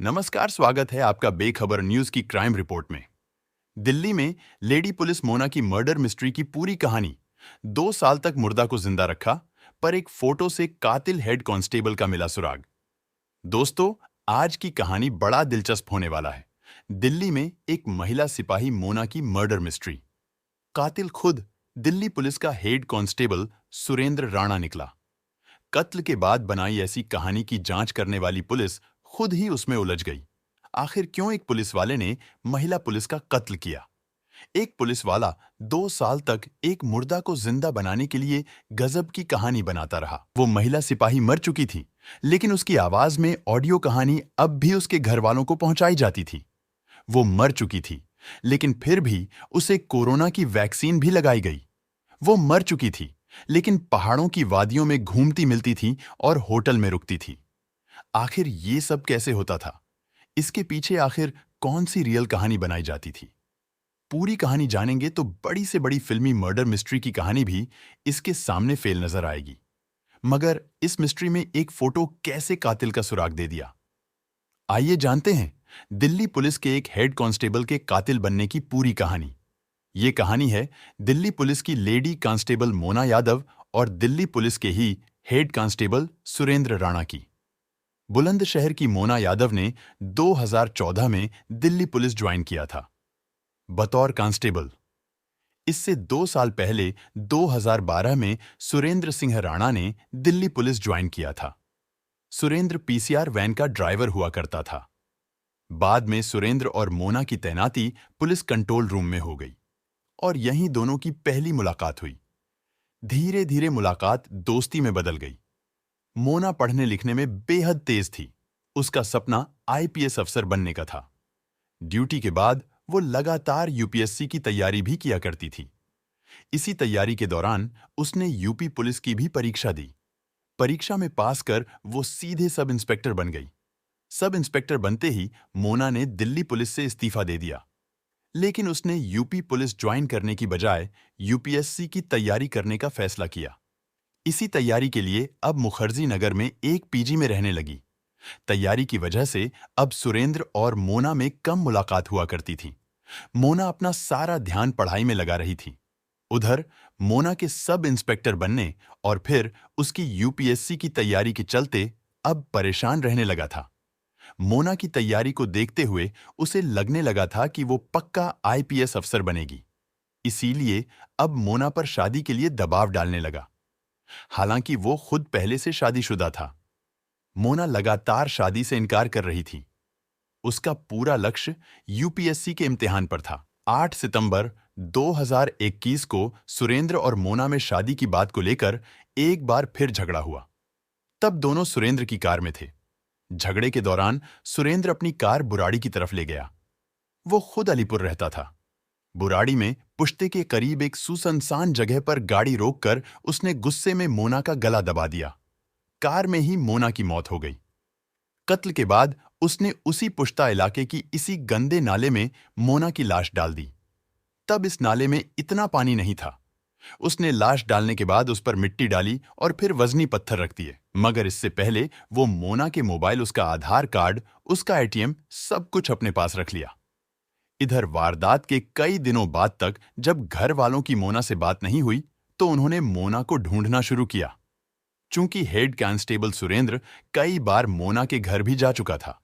नमस्कार, स्वागत है आपका बेखबर न्यूज की क्राइम रिपोर्ट में। दिल्ली में लेडी पुलिस मोना की मर्डर मिस्ट्री की पूरी कहानी। 2 साल तक मुर्दा को जिंदा रखा, पर एक फोटो से कातिल हेड कांस्टेबल का मिला सुराग। दोस्तों, आज की कहानी बड़ा दिलचस्प होने वाला है। दिल्ली में एक महिला सिपाही मोना की मर्डर मिस्ट्री। कातिल खुद दिल्ली पुलिस का हेड कांस्टेबल सुरेंद्र राणा निकला। कत्ल के बाद बनाई ऐसी कहानी की जांच करने वाली पुलिस खुद ही उसमें उलझ गई। आखिर क्यों एक पुलिस वाले ने महिला पुलिस का कत्ल किया? एक पुलिस वाला 2 साल तक एक मुर्दा को जिंदा बनाने के लिए गजब की कहानी बनाता रहा। वो महिला सिपाही मर चुकी थी, लेकिन उसकी आवाज में ऑडियो कहानी अब भी उसके घर वालों को पहुंचाई जाती थी। वो मर चुकी थी, लेकिन फिर भी उसे कोरोना की वैक्सीन भी लगाई गई। वो मर चुकी थी, लेकिन पहाड़ों की वादियों में घूमती मिलती थी और होटल में रुकती थी। आखिर ये सब कैसे होता था? इसके पीछे आखिर कौन सी रियल कहानी बनाई जाती थी? पूरी कहानी जानेंगे तो बड़ी से बड़ी फिल्मी मर्डर मिस्ट्री की कहानी भी इसके सामने फेल नजर आएगी। मगर इस मिस्ट्री में एक फोटो कैसे कातिल का सुराग दे दिया? आइए जानते हैं दिल्ली पुलिस के एक हेड कांस्टेबल के कातिल बनने की पूरी कहानी। ये कहानी है दिल्ली पुलिस की लेडी कांस्टेबल मोना यादव और दिल्ली पुलिस के ही हेड कांस्टेबल सुरेंद्र राणा की। बुलंदशहर की मोना यादव ने 2014 में दिल्ली पुलिस ज्वाइन किया था बतौर कांस्टेबल। इससे 2 साल पहले 2012 में सुरेंद्र सिंह राणा ने दिल्ली पुलिस ज्वाइन किया था। सुरेंद्र पीसीआर वैन का ड्राइवर हुआ करता था। बाद में सुरेंद्र और मोना की तैनाती पुलिस कंट्रोल रूम में हो गई और यहीं दोनों की पहली मुलाकात हुई। धीरे धीरे मुलाकात दोस्ती में बदल गई। मोना पढ़ने लिखने में बेहद तेज थी। उसका सपना आईपीएस अफसर बनने का था। ड्यूटी के बाद वो लगातार यूपीएससी की तैयारी भी किया करती थी। इसी तैयारी के दौरान उसने यूपी पुलिस की भी परीक्षा दी। परीक्षा में पास कर वो सीधे सब इंस्पेक्टर बन गई। सब इंस्पेक्टर बनते ही मोना ने दिल्ली पुलिस से इस्तीफा दे दिया, लेकिन उसने यूपी पुलिस ज्वाइन करने की बजाय यूपीएससी की तैयारी करने का फैसला किया। इसी तैयारी के लिए अब मुखर्जी नगर में एक पीजी में रहने लगी। तैयारी की वजह से अब सुरेंद्र और मोना में कम मुलाकात हुआ करती थी। मोना अपना सारा ध्यान पढ़ाई में लगा रही थी। उधर मोना के सब इंस्पेक्टर बनने और फिर उसकी यूपीएससी की तैयारी के चलते अब परेशान रहने लगा था। मोना की तैयारी को देखते हुए उसे लगने लगा था कि वो पक्का आईपीएस अफसर बनेगी। इसीलिए अब मोना पर शादी के लिए दबाव डालने लगा। हालांकि वो खुद पहले से शादीशुदा था। मोना लगातार शादी से इनकार कर रही थी। उसका पूरा लक्ष्य यूपीएससी के इम्तिहान पर था। 8 सितंबर 2021 को सुरेंद्र और मोना में शादी की बात को लेकर एक बार फिर झगड़ा हुआ। तब दोनों सुरेंद्र की कार में थे। झगड़े के दौरान सुरेंद्र अपनी कार बुराड़ी की तरफ ले गया। वो खुद अलीपुर रहता था। बुराड़ी में पुश्ते के करीब एक सुनसान जगह पर गाड़ी रोककर उसने गुस्से में मोना का गला दबा दिया। कार में ही मोना की मौत हो गई। कत्ल के बाद उसने उसी पुश्ता इलाके की इसी गंदे नाले में मोना की लाश डाल दी। तब इस नाले में इतना पानी नहीं था। उसने लाश डालने के बाद उस पर मिट्टी डाली और फिर वजनी पत्थर रख दिए। मगर इससे पहले वो मोना के मोबाइल, उसका आधार कार्ड, उसका एटीएम, सब कुछ अपने पास रख लिया। इधर वारदात के कई दिनों बाद तक जब घर वालों की मोना से बात नहीं हुई, तो उन्होंने मोना को ढूंढना शुरू किया। चूंकि हेड कांस्टेबल सुरेंद्र कई बार मोना के घर भी जा चुका था,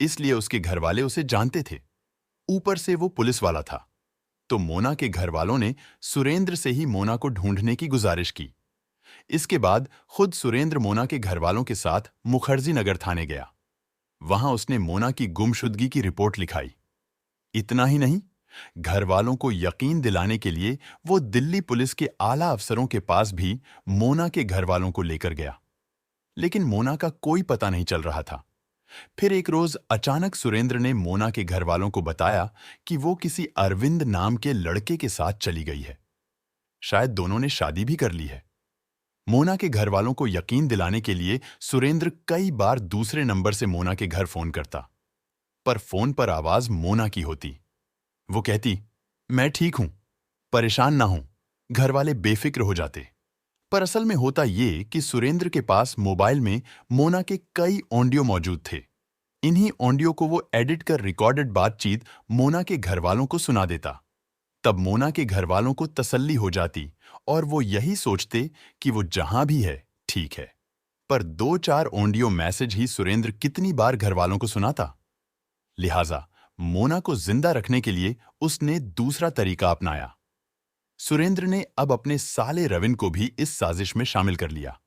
इसलिए उसके घर वाले उसे जानते थे। ऊपर से वो पुलिस वाला था, तो मोना के घर वालों ने सुरेंद्र से ही मोना को ढूंढने की गुजारिश की। इसके बाद खुद सुरेंद्र मोना के घर वालों के साथ मुखर्जी नगर थाने गया। वहां उसने मोना की गुमशुदगी की रिपोर्ट लिखाई। इतना ही नहीं, घर वालों को यकीन दिलाने के लिए वो दिल्ली पुलिस के आला अफसरों के पास भी मोना के घर वालों को लेकर गया। लेकिन मोना का कोई पता नहीं चल रहा था। फिर एक रोज अचानक सुरेंद्र ने मोना के घर वालों को बताया कि वो किसी अरविंद नाम के लड़के के साथ चली गई है। शायद दोनों ने शादी भी कर ली है। मोना के घर वालों को यकीन दिलाने के लिए सुरेंद्र कई बार दूसरे नंबर से मोना के घर फोन करता, पर फोन पर आवाज मोना की होती। वो कहती, मैं ठीक हूं, परेशान ना हूं। घर वाले बेफिक्र हो जाते। पर असल में होता ये कि सुरेंद्र के पास मोबाइल में मोना के कई ऑडियो मौजूद थे। इन्हीं ऑडियो को वो एडिट कर रिकॉर्डेड बातचीत मोना के घर वालों को सुना देता। तब मोना के घर वालों को तसल्ली हो जाती और वो यही सोचते कि वो जहां भी है ठीक है। पर 2-4 ऑडियो मैसेज ही सुरेंद्र कितनी बार घर वालों को सुनाता। लिहाजा मोना को जिंदा रखने के लिए उसने दूसरा तरीका अपनाया। सुरेंद्र ने अब अपने साले रविंद्र को भी इस साजिश में शामिल कर लिया।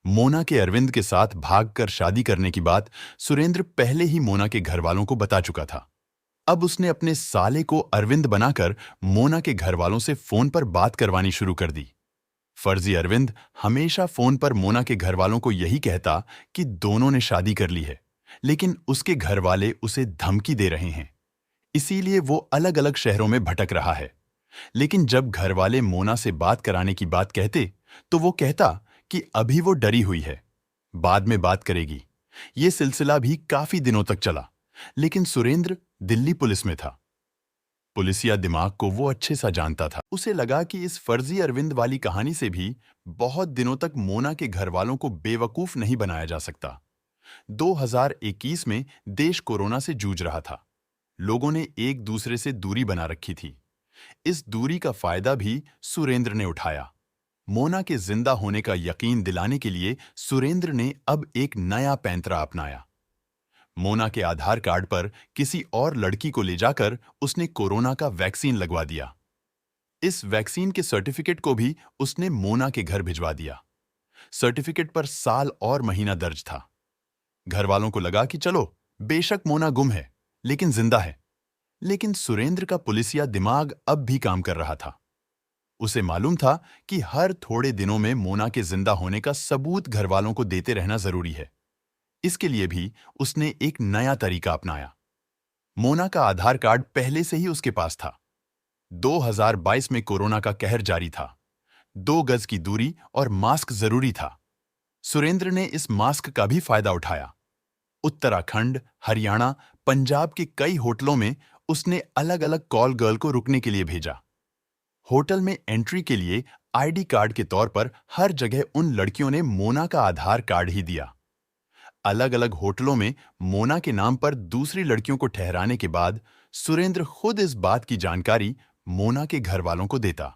मोना के अरविंद के साथ भागकर शादी करने की बात सुरेंद्र पहले ही मोना के घर वालों को बता चुका था। अब उसने अपने साले को अरविंद बनाकर मोना के घर वालों से फोन पर बात करवानी शुरू कर दी। फर्जी अरविंद हमेशा फोन पर मोना के घर वालों को यही कहता कि दोनों ने शादी कर ली है, लेकिन उसके घर वाले उसे धमकी दे रहे हैं, इसीलिए वो अलग अलग शहरों में भटक रहा है। लेकिन जब घर वाले मोना से बात कराने की बात कहते तो वो कहता कि अभी वो डरी हुई है, बाद में बात करेगी। ये सिलसिला भी काफी दिनों तक चला, लेकिन सुरेंद्र दिल्ली पुलिस में था। पुलिसिया दिमाग को वो अच्छे सा जानता था। उसे लगा कि इस फर्जी अरविंद वाली कहानी से भी बहुत दिनों तक मोना के घर वालों को बेवकूफ नहीं बनाया जा सकता। 2021 में देश कोरोना से जूझ रहा था। लोगों ने एक दूसरे से दूरी बना रखी थी। इस दूरी का फायदा भी सुरेंद्र ने उठाया। मोना के जिंदा होने का यकीन दिलाने के लिए सुरेंद्र ने अब एक नया पैंतरा अपनाया। मोना के आधार कार्ड पर किसी और लड़की को ले जाकर उसने कोरोना का वैक्सीन लगवा दिया। इस वैक्सीन के सर्टिफिकेट को भी उसने मोना के घर भिजवा दिया। सर्टिफिकेट पर साल और महीना दर्ज था। घर वालों को लगा कि चलो, बेशक मोना गुम है, लेकिन जिंदा है। लेकिन सुरेंद्र का पुलिसिया दिमाग अब भी काम कर रहा था। उसे मालूम था कि हर थोड़े दिनों में मोना के जिंदा होने का सबूत घर वालों को देते रहना जरूरी है। इसके लिए भी उसने एक नया तरीका अपनाया। मोना का आधार कार्ड पहले से ही उसके पास था। 2022 में कोरोना का कहर जारी था। 2 गज की दूरी और मास्क जरूरी था। सुरेंद्र ने इस मास्क का भी फायदा उठाया। उत्तराखंड, हरियाणा, पंजाब के कई होटलों में उसने अलग अलग कॉल गर्ल को रुकने के लिए भेजा। होटल में एंट्री के लिए आईडी कार्ड के तौर पर हर जगह उन लड़कियों ने मोना का आधार कार्ड ही दिया। अलग अलग होटलों में मोना के नाम पर दूसरी लड़कियों को ठहराने के बाद सुरेंद्र खुद इस बात की जानकारी मोना के घर वालों को देता।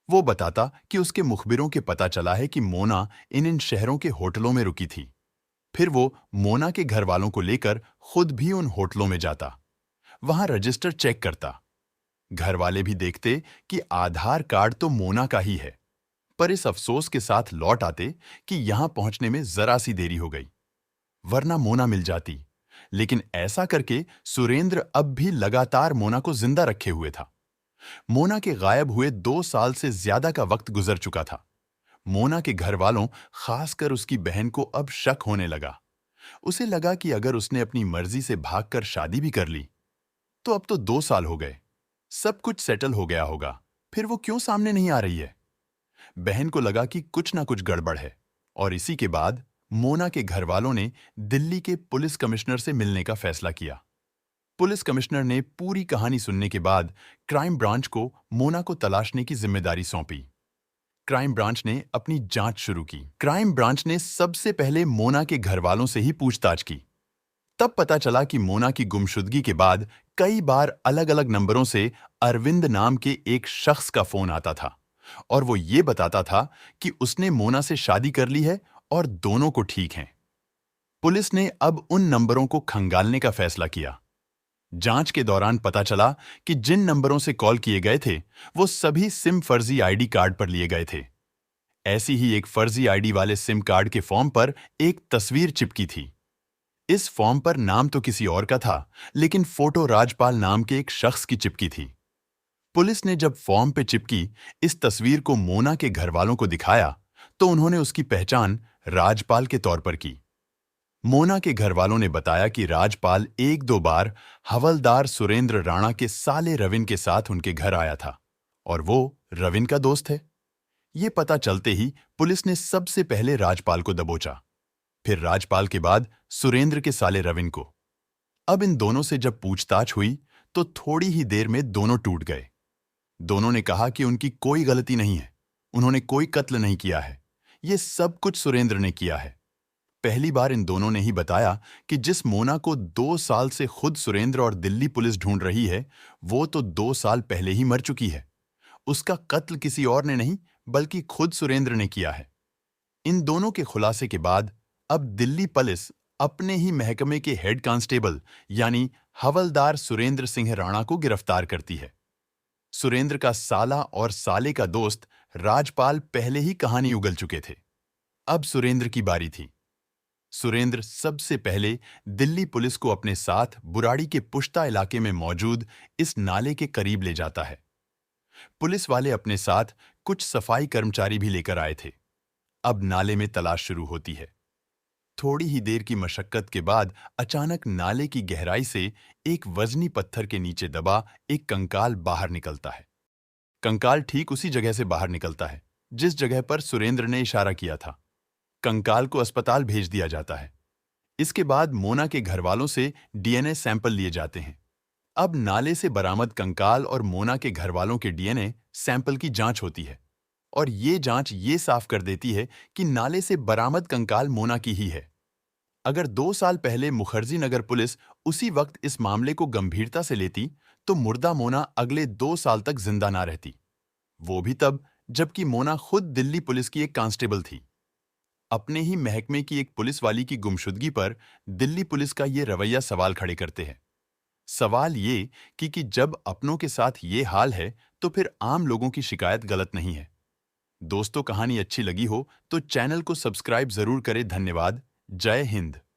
वो बताता कि उसके मुखबिरों के पता चला है कि मोना इन शहरों के होटलों में रुकी थी। फिर वो मोना के घर वालों को लेकर खुद भी उन होटलों में जाता, वहां रजिस्टर चेक करता। घर वाले भी देखते कि आधार कार्ड तो मोना का ही है, पर इस अफसोस के साथ लौट आते कि यहां पहुंचने में जरा सी देरी हो गई, वरना मोना मिल जाती। लेकिन ऐसा करके सुरेंद्र अब भी लगातार मोना को जिंदा रखे हुए था। मोना के गायब हुए 2 साल से ज्यादा का वक्त गुजर चुका था। मोना के घर वालों, खासकर उसकी बहन को अब शक होने लगा। उसे लगा कि अगर उसने अपनी मर्जी से भागकर शादी भी कर ली, तो अब तो 2 साल हो गए, सब कुछ सेटल हो गया होगा, फिर वो क्यों सामने नहीं आ रही है। बहन को लगा कि कुछ ना कुछ गड़बड़ है, और इसी के बाद मोना के घर वालों ने दिल्ली के पुलिस कमिश्नर से मिलने का फैसला किया। पुलिस कमिश्नर ने पूरी कहानी सुनने के बाद क्राइम ब्रांच को मोना को तलाशने की जिम्मेदारी सौंपी। क्राइम ब्रांच ने अपनी जांच शुरू की। क्राइम ब्रांच ने सबसे पहले मोना के घर वालों से ही पूछताछ की। तब पता चला कि मोना की गुमशुदगी के बाद कई बार अलग अलग नंबरों से अरविंद नाम के एक शख्स का फोन आता था, और वो ये बताता था कि उसने मोना से शादी कर ली है और दोनों को ठीक हैं। पुलिस ने अब उन नंबरों को खंगालने का फैसला किया। जांच के दौरान पता चला कि जिन नंबरों से कॉल किए गए थे वो सभी सिम फर्जी आईडी कार्ड पर लिए गए थे। ऐसी ही एक फर्जी आईडी वाले सिम कार्ड के फॉर्म पर एक तस्वीर चिपकी थी। इस फॉर्म पर नाम तो किसी और का था, लेकिन फोटो राजपाल नाम के एक शख्स की चिपकी थी। पुलिस ने जब फॉर्म पे चिपकी इस तस्वीर को मोना के घर वालों को दिखाया तो उन्होंने उसकी पहचान राजपाल के तौर पर की। मोना के घर वालों ने बताया कि राजपाल 1-2 बार हवलदार सुरेंद्र राणा के साले रविन के साथ उनके घर आया था, और वो रविन का दोस्त है। ये पता चलते ही पुलिस ने सबसे पहले राजपाल को दबोचा, फिर राजपाल के बाद सुरेंद्र के साले रविन को। अब इन दोनों से जब पूछताछ हुई तो थोड़ी ही देर में दोनों टूट गए। दोनों ने कहा कि उनकी कोई गलती नहीं है, उन्होंने कोई कत्ल नहीं किया है, ये सब कुछ सुरेंद्र ने किया है। पहली बार इन दोनों ने ही बताया कि जिस मोना को 2 साल से खुद सुरेंद्र और दिल्ली पुलिस ढूंढ रही है, वो तो 2 साल पहले ही मर चुकी है। उसका कत्ल किसी और ने नहीं, बल्कि खुद सुरेंद्र ने किया है। इन दोनों के खुलासे के बाद अब दिल्ली पुलिस अपने ही महकमे के हेड कांस्टेबल यानी हवलदार सुरेंद्र सिंह राणा को गिरफ्तार करती है। सुरेंद्र का साला और साले का दोस्त राजपाल पहले ही कहानी उगल चुके थे। अब सुरेंद्र की बारी थी। सुरेंद्र सबसे पहले दिल्ली पुलिस को अपने साथ बुराड़ी के पुश्ता इलाके में मौजूद इस नाले के करीब ले जाता है। पुलिस वाले अपने साथ कुछ सफाई कर्मचारी भी लेकर आए थे। अब नाले में तलाश शुरू होती है। थोड़ी ही देर की मशक्कत के बाद अचानक नाले की गहराई से एक वजनी पत्थर के नीचे दबा एक कंकाल बाहर निकलता है। कंकाल ठीक उसी जगह से बाहर निकलता है जिस जगह पर सुरेंद्र ने इशारा किया था। कंकाल को अस्पताल भेज दिया जाता है। इसके बाद मोना के घरवालों से डीएनए सैंपल लिए जाते हैं। अब नाले से बरामद कंकाल और मोना के घरवालों के डीएनए सैंपल की जांच होती है और ये जांच ये साफ कर देती है कि नाले से बरामद कंकाल मोना की ही है। अगर 2 साल पहले मुखर्जी नगर पुलिस उसी वक्त इस मामले को गंभीरता से लेती तो मुर्दा मोना अगले 2 साल तक जिंदा ना रहती, वो भी तब जबकि मोना खुद दिल्ली पुलिस की एक कांस्टेबल थी। अपने ही महकमे की एक पुलिस वाली की गुमशुदगी पर दिल्ली पुलिस का ये रवैया सवाल खड़े करते हैं। सवाल ये कि जब अपनों के साथ ये हाल है तो फिर आम लोगों की शिकायत गलत नहीं है। दोस्तों, कहानी अच्छी लगी हो तो चैनल को सब्सक्राइब जरूर करें। धन्यवाद। जय हिंद।